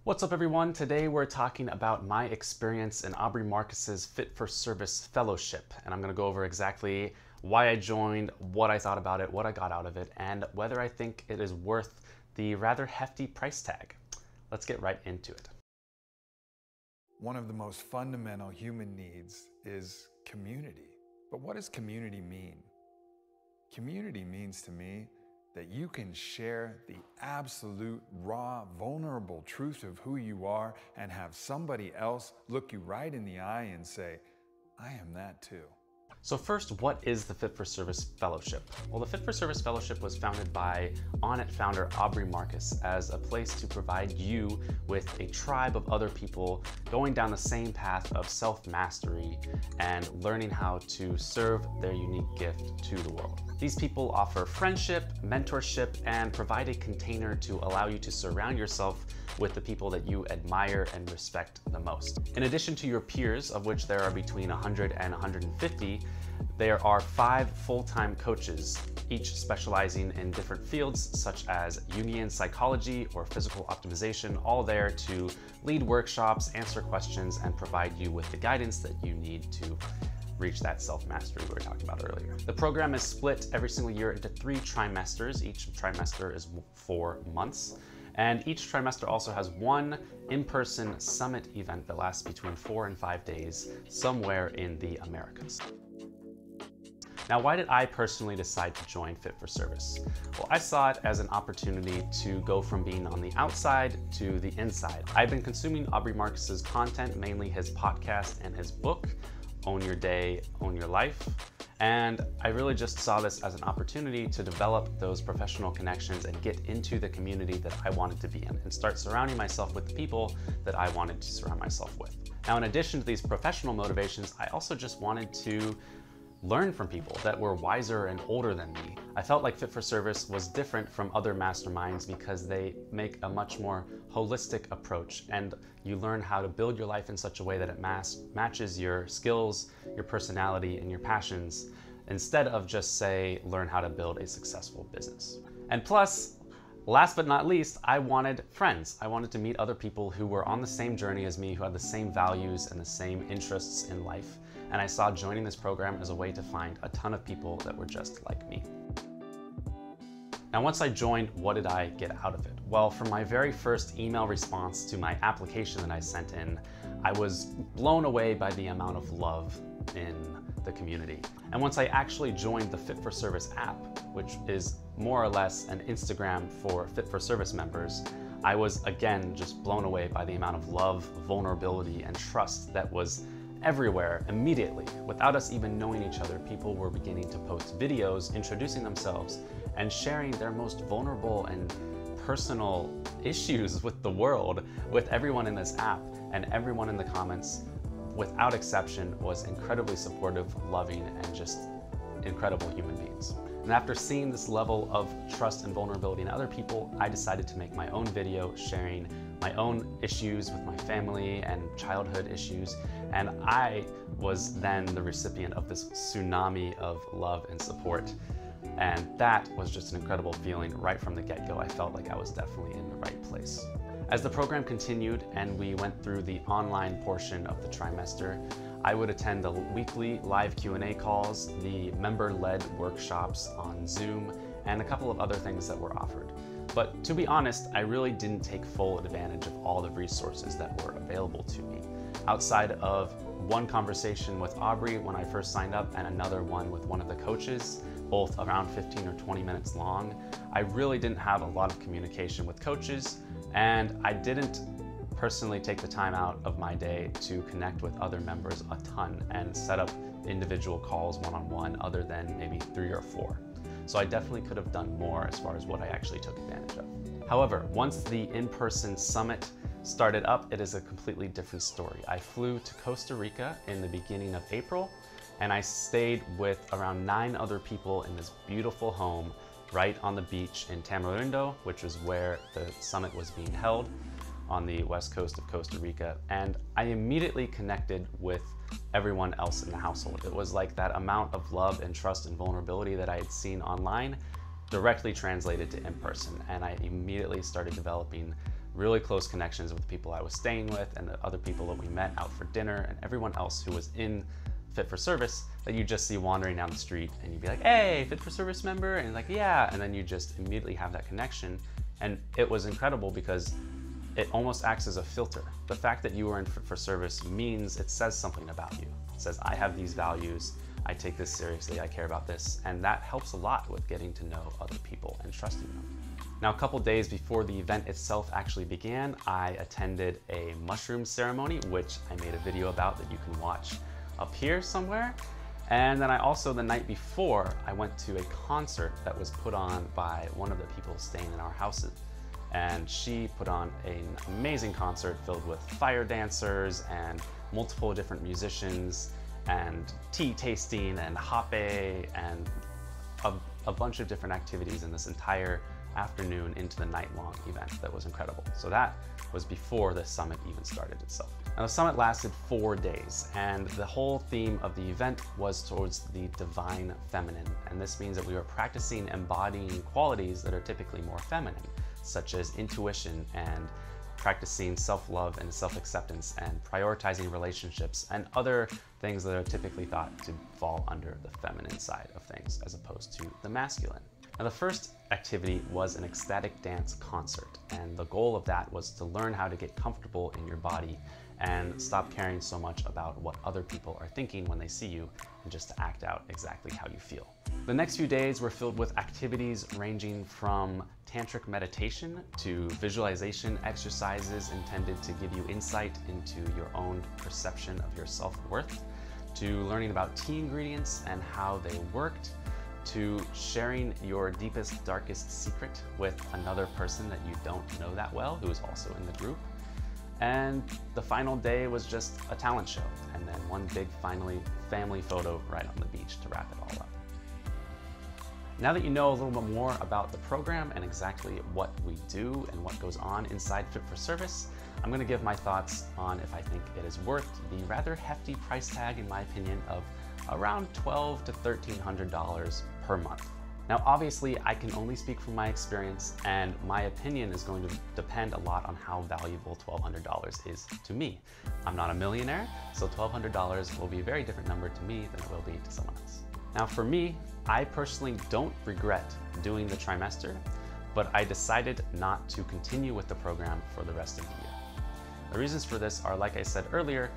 What's up everyone? Today we're talking about my experience in Aubrey Marcus's Fit for Service Fellowship. And I'm gonna go over exactly why I joined, what I thought about it, what I got out of it, and whether I think it is worth the rather hefty price tag. Let's get right into it. One of the most fundamental human needs is community. But what does community mean? Community means to me that you can share the absolute, raw, vulnerable truth of who you are and have somebody else look you right in the eye and say, I am that too. So first, what is the Fit for Service Fellowship? Well, the Fit for Service Fellowship was founded by Onnit founder Aubrey Marcus as a place to provide you with a tribe of other people going down the same path of self-mastery and learning how to serve their unique gift to the world. These people offer friendship, mentorship, and provide a container to allow you to surround yourself with the people that you admire and respect the most. In addition to your peers, of which there are between 100 and 150, there are 5 full-time coaches, each specializing in different fields such as Jungian psychology or physical optimization, all there to lead workshops, answer questions, and provide you with the guidance that you need to reach that self-mastery we were talking about earlier. The program is split every single year into 3 trimesters. Each trimester is 4 months. And each trimester also has one in-person summit event that lasts between 4 and 5 days somewhere in the Americas. Now, why did I personally decide to join Fit for Service? Well, I saw it as an opportunity to go from being on the outside to the inside. I've been consuming Aubrey Marcus's content, mainly his podcast and his book, Own Your Day, Own Your Life. And I really just saw this as an opportunity to develop those professional connections and get into the community that I wanted to be in and start surrounding myself with the people that I wanted to surround myself with. Now, in addition to these professional motivations, I also just wanted to learn from people that were wiser and older than me. I felt like Fit for Service was different from other masterminds because they make a much more holistic approach and you learn how to build your life in such a way that it matches your skills, your personality, and your passions, instead of just say, learn how to build a successful business. And plus, last but not least, I wanted friends. I wanted to meet other people who were on the same journey as me, who had the same values and the same interests in life. And I saw joining this program as a way to find a ton of people that were just like me. Now, once I joined, what did I get out of it? Well, from my very first email response to my application that I sent in, I was blown away by the amount of love in the community. And once I actually joined the Fit for Service app, which is more or less an Instagram for Fit for Service members, I was again just blown away by the amount of love, vulnerability, and trust that was everywhere immediately. Without us even knowing each other, people were beginning to post videos introducing themselves and sharing their most vulnerable and personal issues with the world with everyone in this app, and everyone in the comments, without exception, was incredibly supportive, loving, and just incredible human beings. And after seeing this level of trust and vulnerability in other people, I decided to make my own video sharing my own issues with my family and childhood issues. And I was then the recipient of this tsunami of love and support. And that was just an incredible feeling right from the get-go. I felt like I was definitely in the right place. As the program continued and we went through the online portion of the trimester, I would attend the weekly live Q&A calls, the member-led workshops on Zoom, and a couple of other things that were offered. But to be honest, I really didn't take full advantage of all the resources that were available to me. Outside of one conversation with Aubrey when I first signed up and another one with one of the coaches, both around 15 or 20 minutes long, I really didn't have a lot of communication with coaches, and I didn't personally take the time out of my day to connect with other members a ton and set up individual calls one-on-one other than maybe 3 or 4. So I definitely could have done more as far as what I actually took advantage of. However, once the in-person summit started up, it is a completely different story. I flew to Costa Rica in the beginning of April, and I stayed with around 9 other people in this beautiful home right on the beach in Tamarindo, which is where the summit was being held on the west coast of Costa Rica. And I immediately connected with everyone else in the household. It was like that amount of love and trust and vulnerability that I had seen online directly translated to in person. And I immediately started developing really close connections with the people I was staying with and the other people that we met out for dinner and everyone else who was in Fit for Service that you just see wandering down the street and you'd be like, hey, Fit for Service member? And like, yeah. And then you just immediately have that connection. And it was incredible because it almost acts as a filter. The fact that you are in Fit for Service means it says something about you. It says, I have these values, I take this seriously, I care about this. And that helps a lot with getting to know other people and trusting them. Now, a couple days before the event itself actually began, I attended a mushroom ceremony, which I made a video about that you can watch up here somewhere. And then I also, the night before, I went to a concert that was put on by one of the people staying in our houses. And she put on an amazing concert filled with fire dancers and multiple different musicians and tea tasting and hape and a bunch of different activities in this entire afternoon into the night-long event that was incredible. So that was before the summit even started itself. Now the summit lasted 4 days and the whole theme of the event was towards the divine feminine. And this means that we were practicing embodying qualities that are typically more feminine, such as intuition and practicing self-love and self-acceptance and prioritizing relationships and other things that are typically thought to fall under the feminine side of things as opposed to the masculine. Now the first activity was an ecstatic dance concert, and the goal of that was to learn how to get comfortable in your body and stop caring so much about what other people are thinking when they see you and just to act out exactly how you feel. The next few days were filled with activities ranging from tantric meditation to visualization exercises intended to give you insight into your own perception of your self-worth, to learning about tea ingredients and how they worked, to sharing your deepest, darkest secret with another person that you don't know that well, who is also in the group. And the final day was just a talent show, and then one big family photo right on the beach to wrap it all up. Now that you know a little bit more about the program and exactly what we do and what goes on inside Fit for Service, I'm going to give my thoughts on if I think it is worth the rather hefty price tag, in my opinion, of around $1,200 to $1,300 per month. Now, obviously, I can only speak from my experience, and my opinion is going to depend a lot on how valuable $1,200 is to me. I'm not a millionaire, so $1,200 will be a very different number to me than it will be to someone else. Now, for me, I personally don't regret doing the trimester, but I decided not to continue with the program for the rest of the year. The reasons for this are, like I said earlier,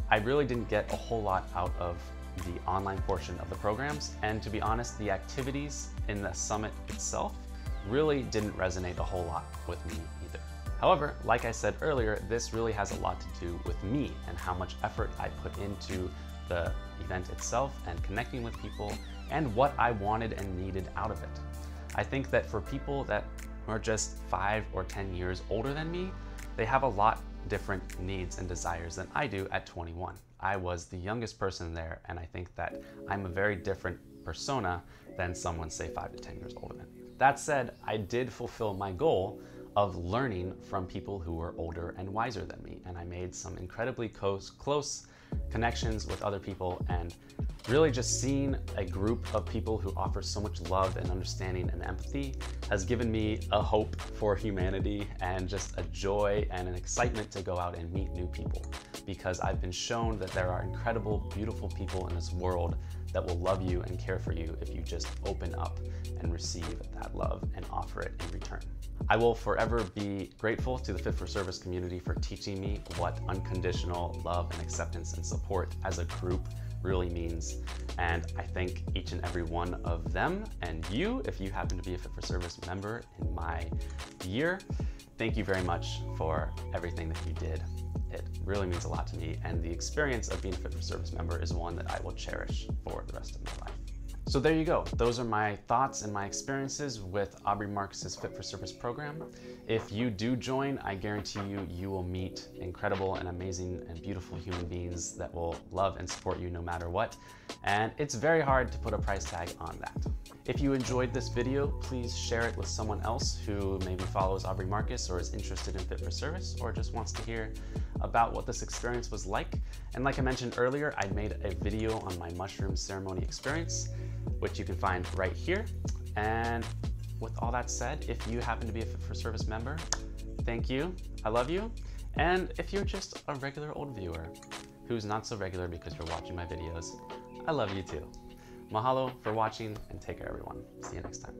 I really didn't get a whole lot out of the online portion of the programs, and to be honest, the activities in the summit itself really didn't resonate a whole lot with me either. However, like I said earlier, this really has a lot to do with me and how much effort I put into the event itself and connecting with people and what I wanted and needed out of it. I think that for people that are just 5 or 10 years older than me, they have a lot different needs and desires than I do at 21. I was the youngest person there, and I think that I'm a very different persona than someone, say, 5 to 10 years older than me. That said, I did fulfill my goal of learning from people who were older and wiser than me, and I made some incredibly close connections with other people, and really just seeing a group of people who offer so much love and understanding and empathy has given me a hope for humanity and just a joy and an excitement to go out and meet new people, because I've been shown that there are incredible, beautiful people in this world that will love you and care for you if you just open up and receive that love and offer it in return. I will forever be grateful to the Fit for Service community for teaching me what unconditional love and acceptance and support as a group really means. And I thank each and every one of them, and you, if you happen to be a Fit for Service member in my year, thank you very much for everything that you did. It really means a lot to me, and the experience of being a Fit for Service member is one that I will cherish for the rest of my life. So there you go. Those are my thoughts and my experiences with Aubrey Marcus's Fit for Service program. If you do join, I guarantee you, you will meet incredible and amazing and beautiful human beings that will love and support you no matter what. And it's very hard to put a price tag on that. If you enjoyed this video, please share it with someone else who maybe follows Aubrey Marcus or is interested in Fit for Service or just wants to hear about what this experience was like. And like I mentioned earlier, I made a video on my mushroom ceremony experience, which you can find right here. And with all that said, if you happen to be a Fit for Service member, thank you. I love you. And if you're just a regular old viewer who's not so regular because you're watching my videos, I love you too. Mahalo for watching, and take care, everyone. See you next time.